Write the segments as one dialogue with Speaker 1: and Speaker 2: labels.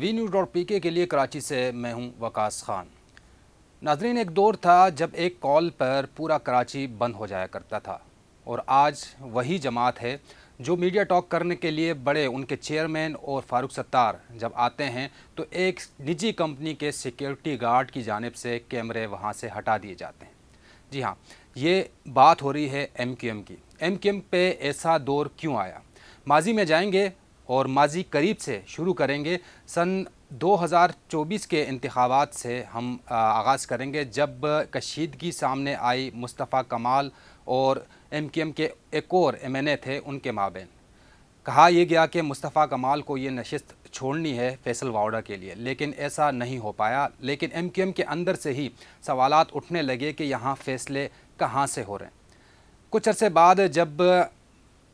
Speaker 1: We न्यूज़.pk के लिए कराची से मैं हूं वकास खान। नाजरीन, एक दौर था जब एक कॉल पर पूरा कराची बंद हो जाया करता था और आज वही जमात है जो मीडिया टॉक करने के लिए बड़े उनके चेयरमैन और फारूक सत्तार जब आते हैं तो एक निजी कंपनी के सिक्योरिटी गार्ड की जानिब से कैमरे वहां से हटा दिए जाते हैं। जी हाँ, ये बात हो रही है MQM की। MQM पे ऐसा दौर क्यों आया, माजी में जाएंगे और माजी करीब से शुरू करेंगे। सन 2024 के इंतखाबात से हम आगाज़ करेंगे जब कशीदगी सामने आई मुस्तफ़ा कमाल और MQM के एक और MNA थे उनके माबैन। कहा यह गया कि मुस्तफ़ा कमाल को ये नशिस्त छोड़नी है फैसल वावड़ा के लिए, लेकिन ऐसा नहीं हो पाया। लेकिन MQM के अंदर से ही सवालात उठने लगे कि यहाँ फ़ैसले कहाँ से हो रहे हैं। कुछ अरसे बाद जब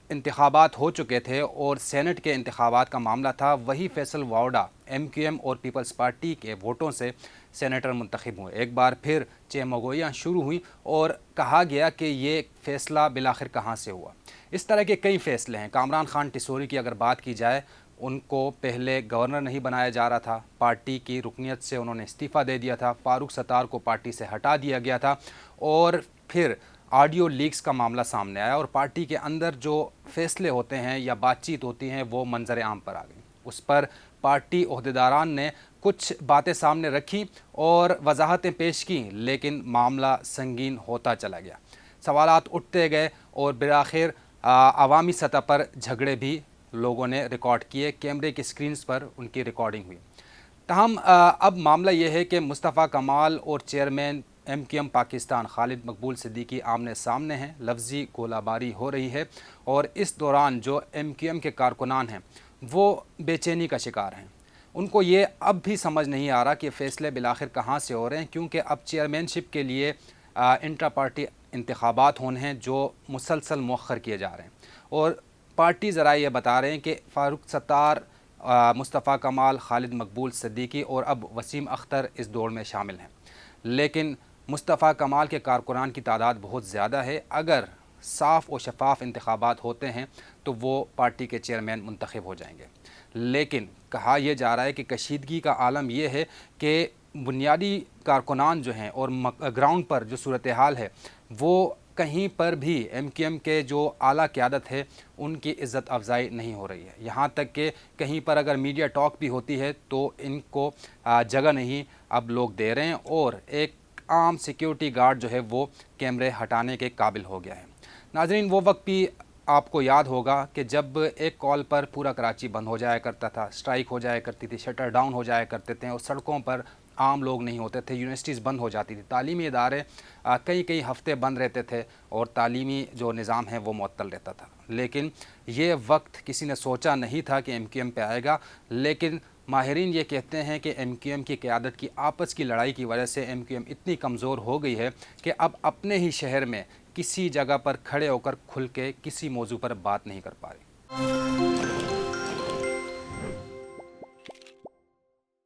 Speaker 1: इंतखाबात हो चुके थे और सेनेट के इंतखाबात का मामला था, वही फैसल वावड़ा MQM और पीपल्स पार्टी के वोटों से सेनेटर मुंतखब हुए। एक बार फिर चेमगोइयाँ शुरू हुई और कहा गया कि ये फ़ैसला बिलाखिर कहाँ से हुआ। इस तरह के कई फ़ैसले हैं। कामरान खान टिसोरी की अगर बात की जाए, उनको पहले गवर्नर नहीं बनाया जा रहा था, पार्टी की रुकनीत से उन्होंने इस्तीफ़ा दे दिया था। फारूक सत्तार को पार्टी से हटा दिया गया था और फिर ऑडियो लीक्स का मामला सामने आया और पार्टी के अंदर जो फ़ैसले होते हैं या बातचीत होती हैं वो मंजर आम पर आ गई। उस पर पार्टी ओहदेदारान ने कुछ बातें सामने रखी और वजाहतें पेश की, लेकिन मामला संगीन होता चला गया। सवालात उठते गए और बिलाखिर अवामी सतह पर झगड़े भी लोगों ने रिकॉर्ड किए, कैमरे की स्क्रीन्स पर उनकी रिकॉर्डिंग हुई। तहम अब मामला यह है कि मुस्तफ़ा कमाल और चेयरमैन MQM पाकिस्तान खालिद मकबूल सिद्दीकी आमने सामने हैं। लफ्ज़ी गोलाबारी हो रही है और इस दौरान जो MQM के कारकुनान हैं वो बेचैनी का शिकार हैं। उनको ये अब भी समझ नहीं आ रहा कि फ़ैसले बिलाखिर कहाँ से हो रहे हैं, क्योंकि अब चेयरमैनशिप के लिए इंट्रा पार्टी इंतखाबात होने हैं जो मुसलसल मौखर किए जा रहे हैं और पार्टी ज़रा ये बता रहे हैं कि फ़ारूक सत्तार, मुस्तफ़ा कमाल, खालिद मकबूल सिद्दीकी और अब वसीम अख्तर इस दौड़ में शामिल हैं। लेकिन मुस्तफ़ा कमाल के कारकुनान की तादाद बहुत ज़्यादा है। अगर साफ़ और शफाफ इंतखाबात होते हैं तो वो पार्टी के चेयरमैन मुंतखब हो जाएंगे। लेकिन कहा यह जा रहा है कि कशीदगी का आलम यह है कि बुनियादी कारकुनान जो हैं और ग्राउंड पर जो सूरत हाल है वो कहीं पर भी MQM के जो आला क़यादत है उनकी इज़्ज़त अफजाई नहीं हो रही है। यहाँ तक कि कहीं पर अगर मीडिया टॉक भी होती है तो इनको जगह नहीं अब लोग दे रहे हैं और एक आम सिक्योरिटी गार्ड जो है वो कैमरे हटाने के काबिल हो गया है। नाज़रीन, वो वक्त भी आपको याद होगा कि जब एक कॉल पर पूरा कराची बंद हो जाया करता था, स्ट्राइक हो जाया करती थी, शटर डाउन हो जाया करते थे और सड़कों पर आम लोग नहीं होते थे, यूनिवर्सिटीज़ बंद हो जाती थी, तालीमी इदारे कई कई हफ़्ते बंद रहते थे और तालीमी जो निज़ाम है वो मुअत्तल रहता था। लेकिन ये वक्त किसी ने सोचा नहीं था कि MQM पे आएगा। लेकिन माहिरीन ये कहते हैं कि MQM की क़यादत की आपस की लड़ाई की वजह से MQM इतनी कमज़ोर हो गई है कि अब अपने ही शहर में किसी जगह पर खड़े होकर खुल के किसी मौजू पर बात नहीं कर पा रही।